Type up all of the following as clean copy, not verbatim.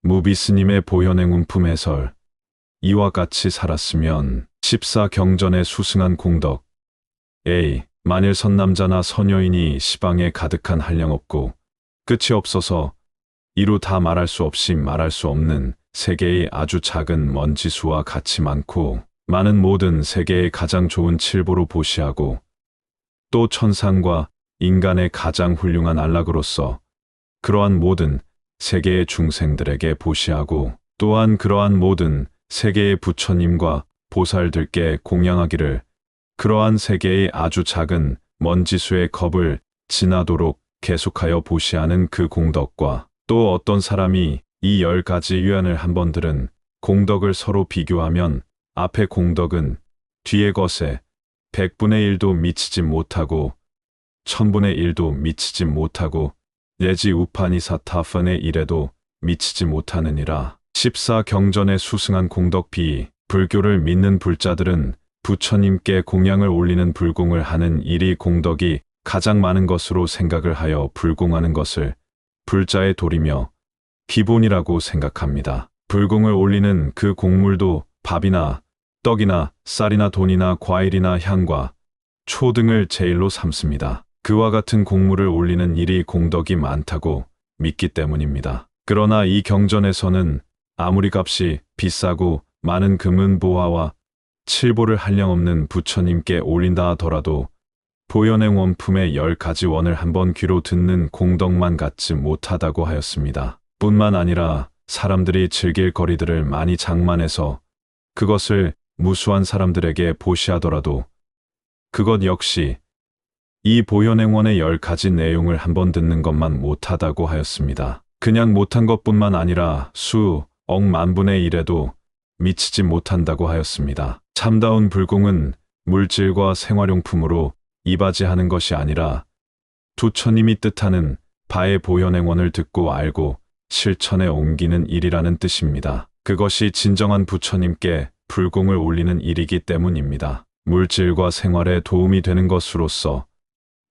무비스님의 보현행운품 해설. 이와 같이 살았으면 14경전에 수승한 공덕. A. 만일 선남자나 선여인이 시방에 가득한 한량없고 끝이 없어서 이루 다 말할 수 없이 말할 수 없는 세계의 아주 작은 먼지수와 같이 많고 많은 모든 세계의 가장 좋은 칠보로 보시하고 또 천상과 인간의 가장 훌륭한 안락으로서 그러한 모든 세계의 중생들에게 보시하고 또한 그러한 모든 세계의 부처님과 보살들께 공양하기를 그러한 세계의 아주 작은 먼지수의 겁을 지나도록 계속하여 보시하는 그 공덕과 또 어떤 사람이 이 10가지 유연을 한번 들은 공덕을 서로 비교하면 앞의 공덕은 뒤의 것에 100분의 1도 미치지 못하고 1000분의 1도 미치지 못하고 내지 우파니사타펀의 1에도 미치지 못하느니라. 14경전에 수승한 공덕 비. 불교를 믿는 불자들은 부처님께 공양을 올리는 불공을 하는 일이 공덕이 가장 많은 것으로 생각을 하여 불공하는 것을 불자의 도리며 기본이라고 생각합니다. 불공을 올리는 그 곡물도 밥이나 떡이나 쌀이나 돈이나 과일이나 향과 초 등을 제일로 삼습니다. 그와 같은 곡물을 올리는 일이 공덕이 많다고 믿기 때문입니다. 그러나 이 경전에서는 아무리 값이 비싸고 많은 금은 보화와 칠보를 한량없는 부처님께 올린다 하더라도 보현행 원품의 10가지 원을 한번 귀로 듣는 공덕만 갖지 못하다고 하였습니다. 뿐만 아니라 사람들이 즐길 거리들을 많이 장만해서 그것을 무수한 사람들에게 보시하더라도 그것 역시 이 보현행원의 10가지 내용을 한번 듣는 것만 못하다고 하였습니다. 그냥 못한 것뿐만 아니라 수억 만분의 1에도 미치지 못한다고 하였습니다. 참다운 불공은 물질과 생활용품으로 이바지하는 것이 아니라 부처님이 뜻하는 바의 보현행원을 듣고 알고 실천에 옮기는 일이라는 뜻입니다. 그것이 진정한 부처님께 불공을 올리는 일이기 때문입니다. 물질과 생활에 도움이 되는 것으로서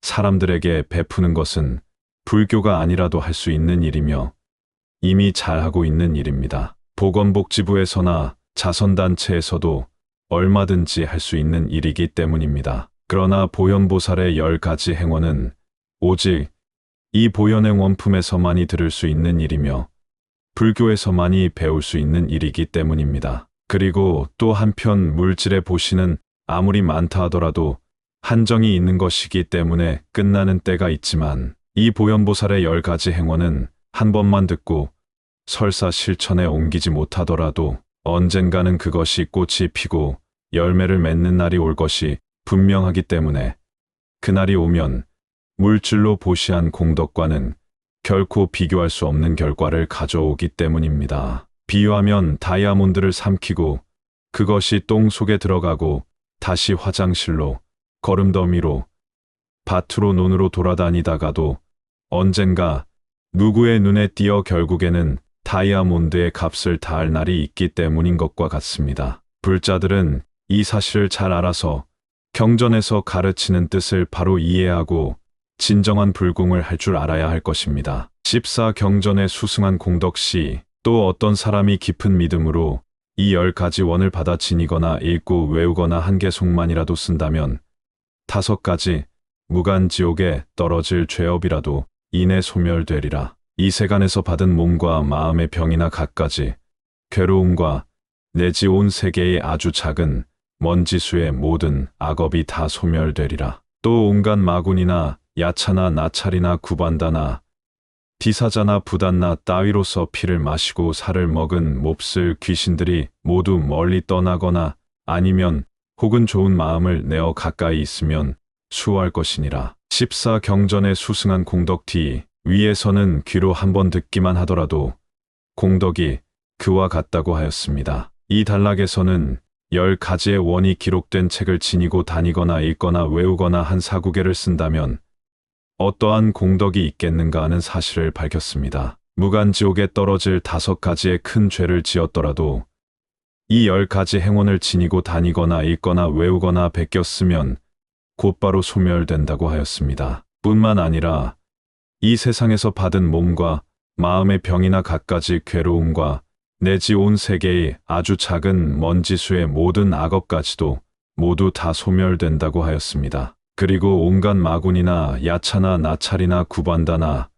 사람들에게 베푸는 것은 불교가 아니라도 할 수 있는 일이며 이미 잘하고 있는 일입니다. 보건복지부에서나 자선단체에서도 얼마든지 할 수 있는 일이기 때문입니다. 그러나 보현보살의 10가지 행원은 오직 이 보현행 원품에서만이 들을 수 있는 일이며 불교에서만이 배울 수 있는 일이기 때문입니다. 그리고 또 한편 물질의 보시는 아무리 많다 하더라도 한정이 있는 것이기 때문에 끝나는 때가 있지만 이 보현보살의 10가지 행원은 한 번만 듣고 설사 실천에 옮기지 못하더라도 언젠가는 그것이 꽃이 피고 열매를 맺는 날이 올 것이 분명하기 때문에 그날이 오면 물질로 보시한 공덕과는 결코 비교할 수 없는 결과를 가져오기 때문입니다. 비유하면 다이아몬드를 삼키고 그것이 똥 속에 들어가고 다시 화장실로 거름더미로 밭으로 논으로 돌아다니다가도 언젠가 누구의 눈에 띄어 결국에는 다이아몬드의 값을 다할 날이 있기 때문인 것과 같습니다. 불자들은 이 사실을 잘 알아서 경전에서 가르치는 뜻을 바로 이해하고 진정한 불공을 할 줄 알아야 할 것입니다. 14경전에 수승한 공덕시 또 어떤 사람이 깊은 믿음으로 이 10가지 원을 받아 지니거나 읽고 외우거나 한 개속만이라도 쓴다면 5가지 무간지옥에 떨어질 죄업이라도 이내 소멸되리라. 이 세간에서 받은 몸과 마음의 병이나 갖가지 괴로움과 내지 온 세계의 아주 작은 먼지수의 모든 악업이 다 소멸되리라. 또 온갖 마군이나 야차나 나찰이나 구반다나 비사자나 부단나 따위로서 피를 마시고 살을 먹은 몹쓸 귀신들이 모두 멀리 떠나거나 아니면 혹은 좋은 마음을 내어 가까이 있으면 수호할 것이니라. 14경전에 수승한 공덕 뒤 위에서는 귀로 한번 듣기만 하더라도 공덕이 그와 같다고 하였습니다. 이 단락에서는 10가지의 원이 기록된 책을 지니고 다니거나 읽거나 외우거나 한 4구개를 쓴다면 어떠한 공덕이 있겠는가 하는 사실을 밝혔습니다. 무간지옥에 떨어질 5가지의 큰 죄를 지었더라도 이 10가지 행원을 지니고 다니거나 읽거나 외우거나 베껴 쓰면 곧바로 소멸된다고 하였습니다. 뿐만 아니라 이 세상에서 받은 몸과 마음의 병이나 갖가지 괴로움과 내지 온 세계의 아주 작은 먼지수의 모든 악업까지도 모두 다 소멸된다고 하였습니다. 그리고 온갖 마군이나 야차나 나찰이나 구반다나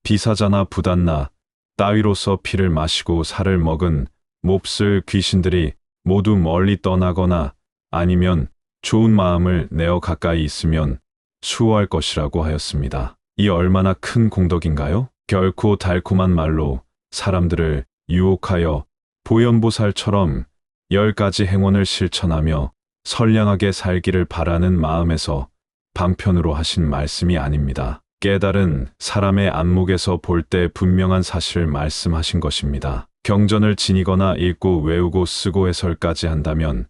비사자나 부단나 따위로서 피를 마시고 살을 먹은 몹쓸 귀신들이 모두 멀리 떠나거나 아니면 좋은 마음을 내어 가까이 있으면 수호할 것이라고 하였습니다. 이 얼마나 큰 공덕인가요? 결코 달콤한 말로 사람들을 유혹하여 보현보살처럼 10가지 행원을 실천하며 선량하게 살기를 바라는 마음에서 방편으로 하신 말씀이 아닙니다. 깨달은 사람의 안목에서 볼 때 분명한 사실을 말씀하신 것입니다. 경전을 지니거나 읽고 외우고 쓰고 해설까지 한다면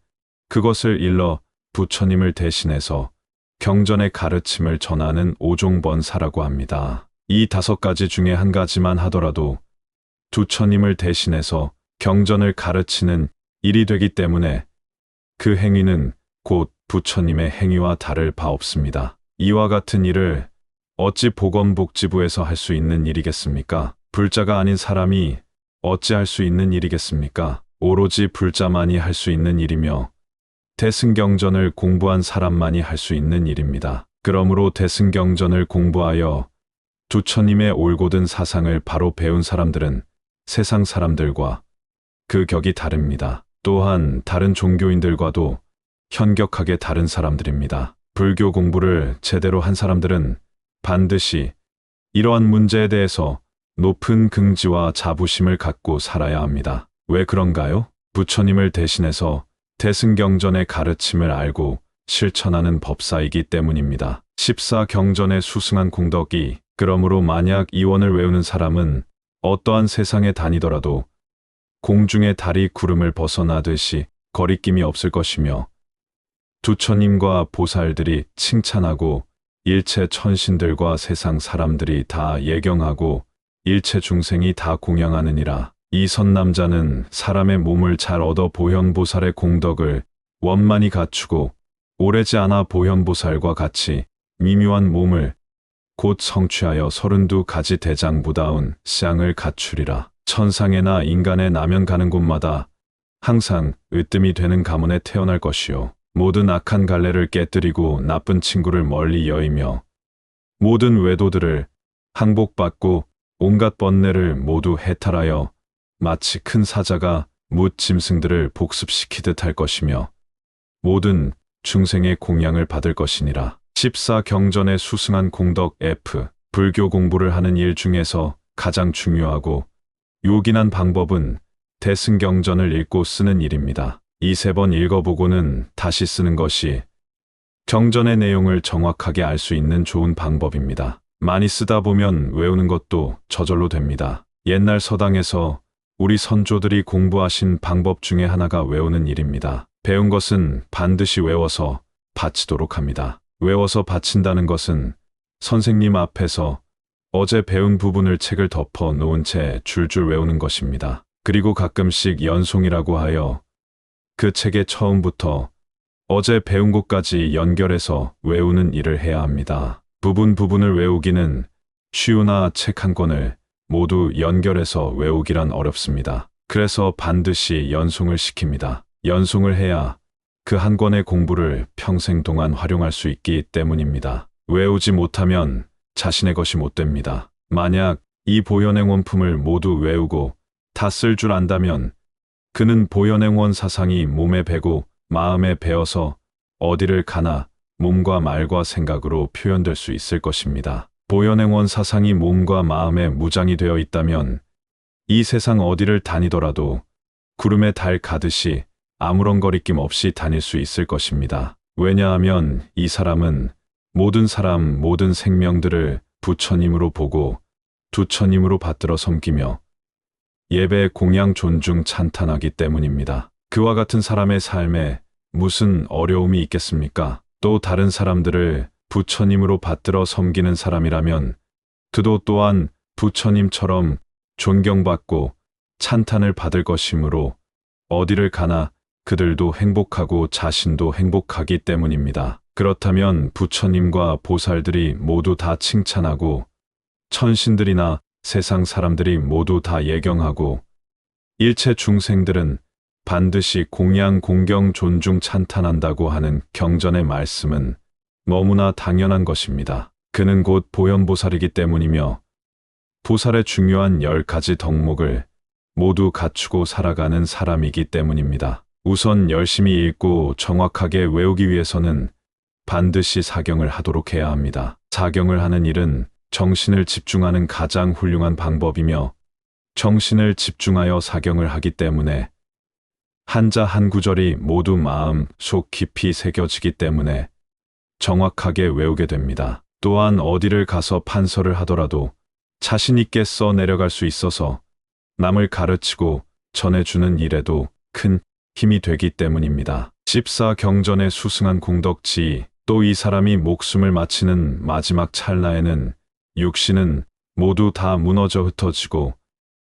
그것을 일러 부처님을 대신해서 경전의 가르침을 전하는 오종번사라고 합니다. 이 5가지 중에 한 가지만 하더라도 부처님을 대신해서 경전을 가르치는 일이 되기 때문에 그 행위는 곧 부처님의 행위와 다를 바 없습니다. 이와 같은 일을 어찌 보건복지부에서 할 수 있는 일이겠습니까? 불자가 아닌 사람이 어찌 할 수 있는 일이겠습니까? 오로지 불자만이 할 수 있는 일이며 대승경전을 공부한 사람만이 할 수 있는 일입니다. 그러므로 대승경전을 공부하여 부처님의 올곧은 사상을 바로 배운 사람들은 세상 사람들과 그 격이 다릅니다. 또한 다른 종교인들과도 현격하게 다른 사람들입니다. 불교 공부를 제대로 한 사람들은 반드시 이러한 문제에 대해서 높은 긍지와 자부심을 갖고 살아야 합니다. 왜 그런가요? 부처님을 대신해서 대승경전의 가르침을 알고 실천하는 법사이기 때문입니다. 14경전의 수승한 공덕이 그러므로 만약 이원을 외우는 사람은 어떠한 세상에 다니더라도 공중의 달이 구름을 벗어나듯이 거리낌이 없을 것이며 부처님과 보살들이 칭찬하고 일체 천신들과 세상 사람들이 다 예경하고 일체 중생이 다 공양하느니라. 이 선남자는 사람의 몸을 잘 얻어 보현보살의 공덕을 원만히 갖추고 오래지 않아 보현보살과 같이 미묘한 몸을 곧 성취하여 32가지 대장부다운 쌍을 갖추리라. 천상에나 인간에 나면 가는 곳마다 항상 으뜸이 되는 가문에 태어날 것이요. 모든 악한 갈래를 깨뜨리고 나쁜 친구를 멀리 여의며 모든 외도들을 항복받고 온갖 번뇌를 모두 해탈하여 마치 큰 사자가 뭇 짐승들을 복습시키듯 할 것이며 모든 중생의 공양을 받을 것이니라. 14경전의 수승한 공덕 F. 불교 공부를 하는 일 중에서 가장 중요하고 요긴한 방법은 대승경전을 읽고 쓰는 일입니다. 2~3번 읽어보고는 다시 쓰는 것이 경전의 내용을 정확하게 알 수 있는 좋은 방법입니다. 많이 쓰다 보면 외우는 것도 저절로 됩니다. 옛날 서당에서 우리 선조들이 공부하신 방법 중에 하나가 외우는 일입니다. 배운 것은 반드시 외워서 바치도록 합니다. 외워서 바친다는 것은 선생님 앞에서 어제 배운 부분을 책을 덮어 놓은 채 줄줄 외우는 것입니다. 그리고 가끔씩 연송이라고 하여 그 책의 처음부터 어제 배운 곳까지 연결해서 외우는 일을 해야 합니다. 부분을 외우기는 쉬우나 책 한 권을 모두 연결해서 외우기란 어렵습니다. 그래서 반드시 연송을 시킵니다. 연송을 해야 그 한 권의 공부를 평생 동안 활용할 수 있기 때문입니다. 외우지 못하면 자신의 것이 못 됩니다. 만약 이 보현행원품을 모두 외우고 다 쓸 줄 안다면 그는 보현행원 사상이 몸에 배고 마음에 배어서 어디를 가나 몸과 말과 생각으로 표현될 수 있을 것입니다. 보현행원 사상이 몸과 마음에 무장이 되어 있다면 이 세상 어디를 다니더라도 구름에 달 가듯이 아무런 거리낌 없이 다닐 수 있을 것입니다. 왜냐하면 이 사람은 모든 사람, 모든 생명들을 부처님으로 보고 부처님으로 받들어 섬기며 예배, 공양, 존중, 찬탄하기 때문입니다. 그와 같은 사람의 삶에 무슨 어려움이 있겠습니까? 또 다른 사람들을 부처님으로 받들어 섬기는 사람이라면 그도 또한 부처님처럼 존경받고 찬탄을 받을 것이므로 어디를 가나 그들도 행복하고 자신도 행복하기 때문입니다. 그렇다면 부처님과 보살들이 모두 다 칭찬하고 천신들이나 세상 사람들이 모두 다 예경하고 일체 중생들은 반드시 공양 공경 존중 찬탄한다고 하는 경전의 말씀은 너무나 당연한 것입니다. 그는 곧 보현보살이기 때문이며 보살의 중요한 10가지 덕목을 모두 갖추고 살아가는 사람이기 때문입니다. 우선 열심히 읽고 정확하게 외우기 위해서는 반드시 사경을 하도록 해야 합니다. 사경을 하는 일은 정신을 집중하는 가장 훌륭한 방법이며 정신을 집중하여 사경을 하기 때문에 한자 한 구절이 모두 마음 속 깊이 새겨지기 때문에 정확하게 외우게 됩니다. 또한 어디를 가서 판서를 하더라도 자신 있게 써 내려갈 수 있어서 남을 가르치고 전해주는 일에도 큰 힘이 되기 때문입니다. 14경전의 수승한 공덕지 또 이 사람이 목숨을 마치는 마지막 찰나에는 육신은 모두 다 무너져 흩어지고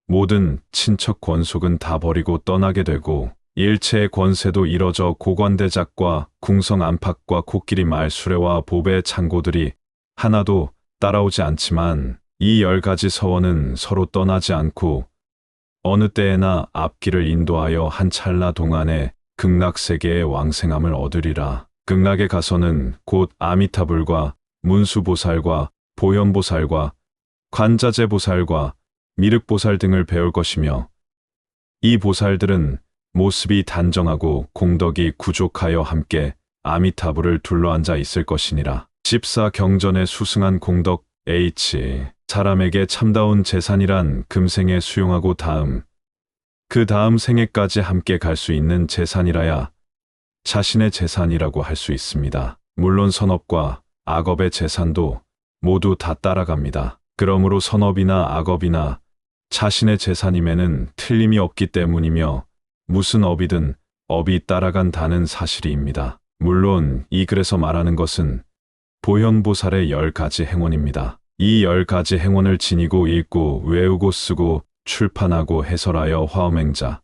모든 친척 권속은 다 버리고 떠나게 되고 일체의 권세도 이뤄져 고관대작과 궁성 안팎과 코끼리 말수레와 보배 창고들이 하나도 따라오지 않지만 이 10가지 서원은 서로 떠나지 않고 어느 때에나 앞길을 인도하여 한 찰나 동안에 극락세계의 왕생함을 얻으리라. 극락에 가서는 곧 아미타불과 문수보살과 보현보살과 관자재보살과 미륵보살 등을 배울 것이며 이 보살들은 모습이 단정하고 공덕이 구족하여 함께 아미타불을 둘러앉아 있을 것이니라. 14경전의 수승한 공덕 H 사람에게 참다운 재산이란 금생에 수용하고 그 다음 생애까지 함께 갈 수 있는 재산이라야 자신의 재산이라고 할 수 있습니다. 물론 선업과 악업의 재산도 모두 다 따라갑니다. 그러므로 선업이나 악업이나 자신의 재산임에는 틀림이 없기 때문이며 무슨 업이든 업이 따라간다는 사실입니다. 물론 이 글에서 말하는 것은 보현보살의 10가지 행원입니다. 이 10가지 행원을 지니고 읽고 외우고 쓰고 출판하고 해설하여 화엄행자,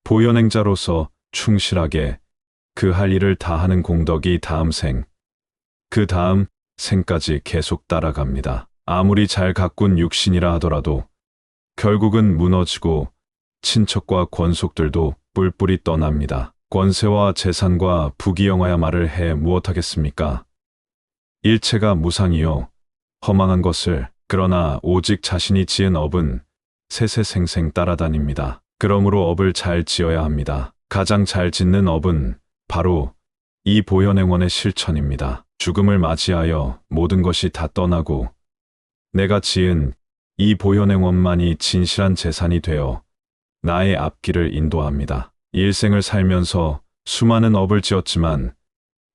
보현행자로서 충실하게 그 할 일을 다 하는 공덕이 다음 생, 그 다음 생까지 계속 따라갑니다. 아무리 잘 가꾼 육신이라 하더라도 결국은 무너지고 친척과 권속들도 뿔뿔이 떠납니다. 권세와 재산과 부귀영화야 말을 해 무엇하겠습니까? 일체가 무상이요 허망한 것을 그러나 오직 자신이 지은 업은 세세생생 따라다닙니다. 그러므로 업을 잘 지어야 합니다. 가장 잘 짓는 업은 바로 이 보현행원의 실천입니다. 죽음을 맞이하여 모든 것이 다 떠나고 내가 지은 이 보현행원만이 진실한 재산이 되어 나의 앞길을 인도합니다. 일생을 살면서 수많은 업을 지었지만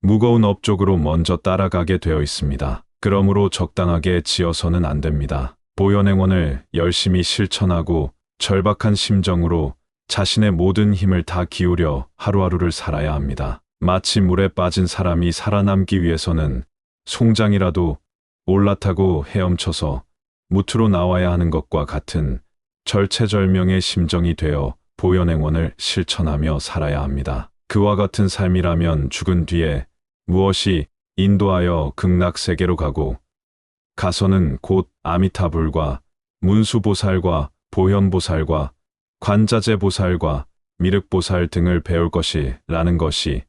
무거운 업 쪽으로 먼저 따라가게 되어 있습니다. 그러므로 적당하게 지어서는 안 됩니다. 보현행원을 열심히 실천하고 절박한 심정으로 자신의 모든 힘을 다 기울여 하루하루를 살아야 합니다. 마치 물에 빠진 사람이 살아남기 위해서는 송장이라도 올라타고 헤엄쳐서 무트로 나와야 하는 것과 같은 절체절명의 심정이 되어 보현행원을 실천하며 살아야 합니다. 그와 같은 삶이라면 죽은 뒤에 무엇이 인도하여 극락세계로 가서는 곧 아미타불과 문수보살과 보현보살과 관자재보살과 미륵보살 등을 배울 것이라는 것이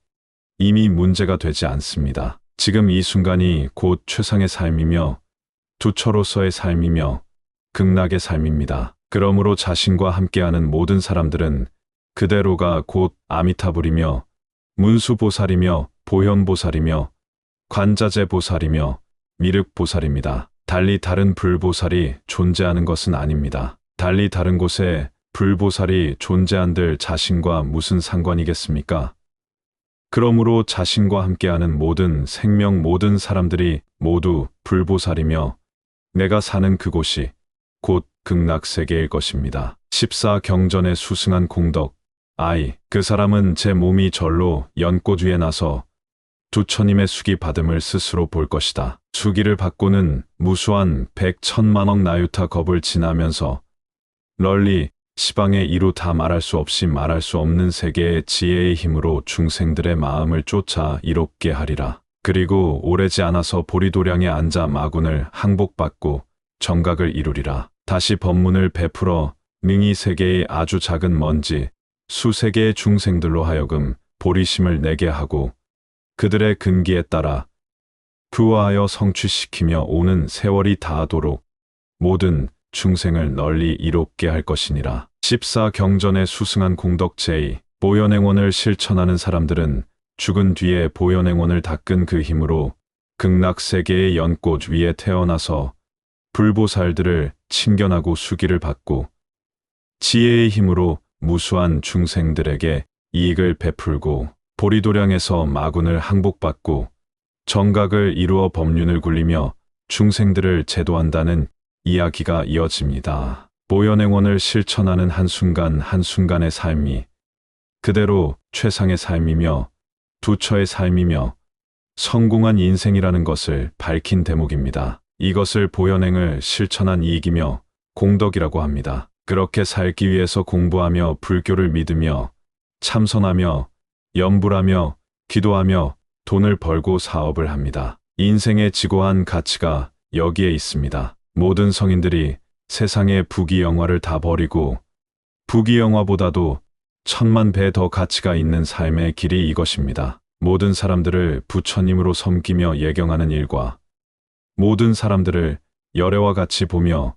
이미 문제가 되지 않습니다. 지금 이 순간이 곧 최상의 삶이며 두처로서의 삶이며 극락의 삶입니다. 그러므로 자신과 함께하는 모든 사람들은 그대로가 곧 아미타불이며 문수보살이며 보현보살이며 관자재보살이며 미륵보살입니다. 달리 다른 불보살이 존재하는 것은 아닙니다. 달리 다른 곳에 불보살이 존재한들 자신과 무슨 상관이겠습니까? 그러므로 자신과 함께하는 모든 생명 모든 사람들이 모두 불보살이며 내가 사는 그곳이 곧 극락세계일 것입니다. 14경전의 수승한 공덕 그 사람은 제 몸이 절로 연꽃 위에 나서 두처님의 수기 받음을 스스로 볼 것이다. 수기를 받고는 무수한 100,000,000억 나유타 겁을 지나면서 널리 시방에 이루 다 말할 수 없이 말할 수 없는 세계의 지혜의 힘으로 중생들의 마음을 쫓아 이롭게 하리라. 그리고 오래지 않아서 보리도량에 앉아 마군을 항복받고 정각을 이루리라. 다시 법문을 베풀어 능히 세계의 아주 작은 먼지, 수세 개의 중생들로 하여금 보리심을 내게 하고 그들의 근기에 따라 부화하여 성취시키며 오는 세월이 다하도록 모든 중생을 널리 이롭게 할 것이니라. 14경전에 수승한 공덕 제2 보현행원을 실천하는 사람들은 죽은 뒤에 보현행원을 닦은 그 힘으로 극락세계의 연꽃 위에 태어나서 불보살들을 친견하고 수기를 받고 지혜의 힘으로 무수한 중생들에게 이익을 베풀고 보리도량에서 마군을 항복받고 정각을 이루어 법륜을 굴리며 중생들을 제도한다는 이야기가 이어집니다. 보현행원을 실천하는 한순간 한순간의 삶이 그대로 최상의 삶이며 부처의 삶이며 성공한 인생이라는 것을 밝힌 대목입니다. 이것을 보현행을 실천한 이익이며 공덕이라고 합니다. 그렇게 살기 위해서 공부하며 불교를 믿으며 참선하며 염불하며 기도하며 돈을 벌고 사업을 합니다. 인생의 지고한 가치가 여기에 있습니다. 모든 성인들이 세상의 부귀영화를 다 버리고 부귀영화보다도 1000만 배 더 가치가 있는 삶의 길이 이것입니다. 모든 사람들을 부처님으로 섬기며 예경하는 일과 모든 사람들을 열애와 같이 보며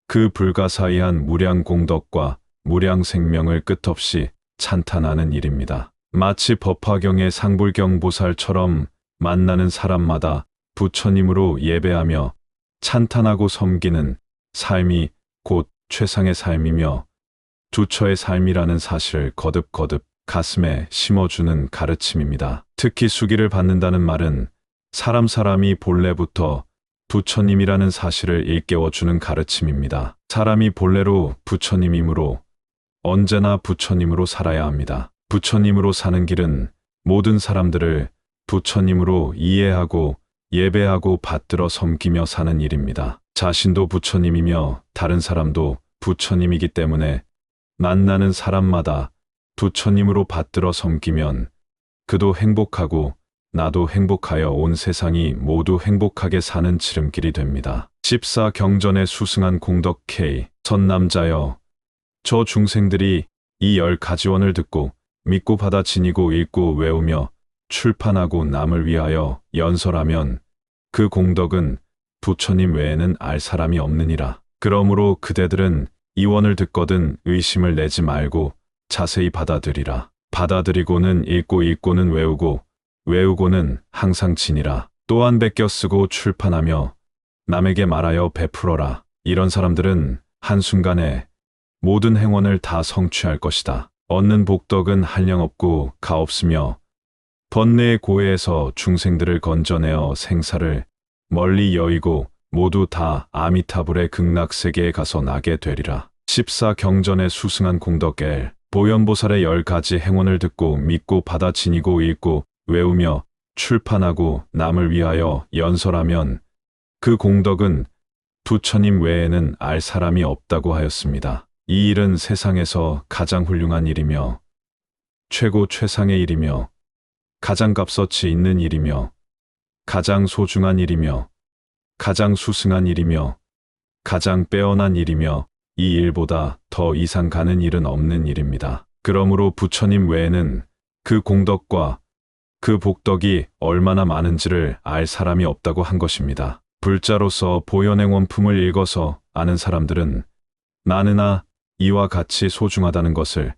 그 불가사의한 무량 공덕과 무량 생명을 끝없이 찬탄하는 일입니다. 마치 법화경의 상불경 보살처럼 만나는 사람마다 부처님으로 예배하며 찬탄하고 섬기는 삶이 곧 최상의 삶이며 부처의 삶이라는 사실을 거듭거듭 가슴에 심어주는 가르침입니다. 특히 수기를 받는다는 말은 사람이 본래부터 부처님이라는 사실을 일깨워주는 가르침입니다. 사람이 본래로 부처님이므로 언제나 부처님으로 살아야 합니다. 부처님으로 사는 길은 모든 사람들을 부처님으로 이해하고 예배하고 받들어 섬기며 사는 일입니다. 자신도 부처님이며 다른 사람도 부처님이기 때문에 만나는 사람마다 부처님으로 받들어 섬기면 그도 행복하고 나도 행복하여 온 세상이 모두 행복하게 사는 지름길이 됩니다. 14경전에 수승한 공덕 K 선남자여 저 중생들이 이 10가지원을 듣고 믿고 받아 지니고 읽고 외우며 출판하고 남을 위하여 연설하면 그 공덕은 부처님 외에는 알 사람이 없느니라. 그러므로 그대들은 이 원을 듣거든 의심을 내지 말고 자세히 받아들이라. 받아들이고는 읽고 읽고는 외우고 외우고는 항상 지니라. 또한 베껴 쓰고 출판하며 남에게 말하여 베풀어라. 이런 사람들은 한순간에 모든 행원을 다 성취할 것이다. 얻는 복덕은 한량없고 가없으며 번뇌의 고해에서 중생들을 건져내어 생사를 멀리 여의고 모두 다 아미타불의 극락세계에 가서 나게 되리라. 14경전에 수승한 공덕 L 보현보살의 10가지 행원을 듣고 믿고 받아 지니고 읽고 외우며 출판하고 남을 위하여 연설하면 그 공덕은 부처님 외에는 알 사람이 없다고 하였습니다. 이 일은 세상에서 가장 훌륭한 일이며 최고 최상의 일이며 가장 값어치 있는 일이며 가장 소중한 일이며 가장 수승한 일이며 가장 빼어난 일이며 이 일보다 더 이상 가는 일은 없는 일입니다. 그러므로 부처님 외에는 그 공덕과 그 복덕이 얼마나 많은지를 알 사람이 없다고 한 것입니다. 불자로서 보현행 원품을 읽어서 아는 사람들은 나느나 이와 같이 소중하다는 것을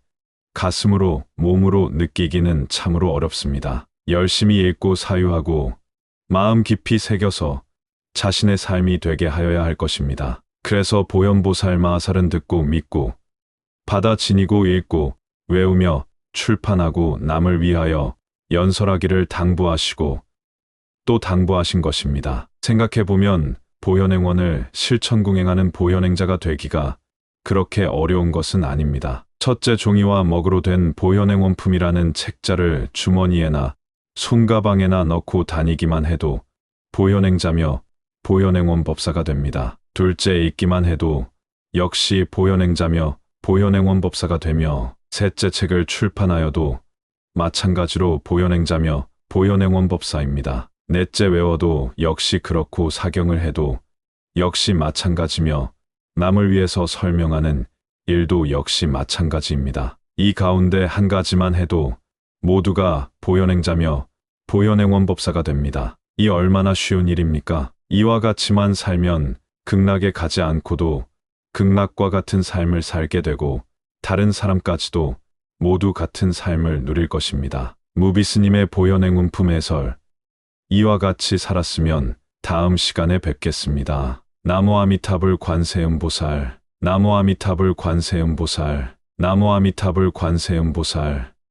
가슴으로 몸으로 느끼기는 참으로 어렵습니다. 열심히 읽고 사유하고 마음 깊이 새겨서 자신의 삶이 되게 하여야 할 것입니다. 그래서 보현보살 마하살은 듣고 믿고 받아 지니고 읽고 외우며 출판하고 남을 위하여 연설하기를 당부하시고 또 당부하신 것입니다. 생각해보면 보현행원을 실천궁행하는 보현행자가 되기가 그렇게 어려운 것은 아닙니다. 첫째 종이와 먹으로 된 보현행원품이라는 책자를 주머니에나 손가방에나 넣고 다니기만 해도 보현행자며 보현행원 법사가 됩니다. 둘째 읽기만 해도 역시 보현행자며 보현행원 법사가 되며 셋째 책을 출판하여도 마찬가지로 보현행자며 보현행원 법사입니다. 넷째 외워도 역시 그렇고 사경을 해도 역시 마찬가지며 남을 위해서 설명하는 일도 역시 마찬가지입니다. 이 가운데 한 가지만 해도 모두가 보현행자며 보현행원법사가 됩니다. 이 얼마나 쉬운 일입니까? 이와 같이만 살면 극락에 가지 않고도 극락과 같은 삶을 살게 되고 다른 사람까지도 모두 같은 삶을 누릴 것입니다. 무비스님의 보현행운품 해설. 이와 같이 살았으면 다음 시간에 뵙겠습니다. 나무 아미타불 관세음보살, 나무 아미타불 관세음보살, 나무 아미타불 관세음보살.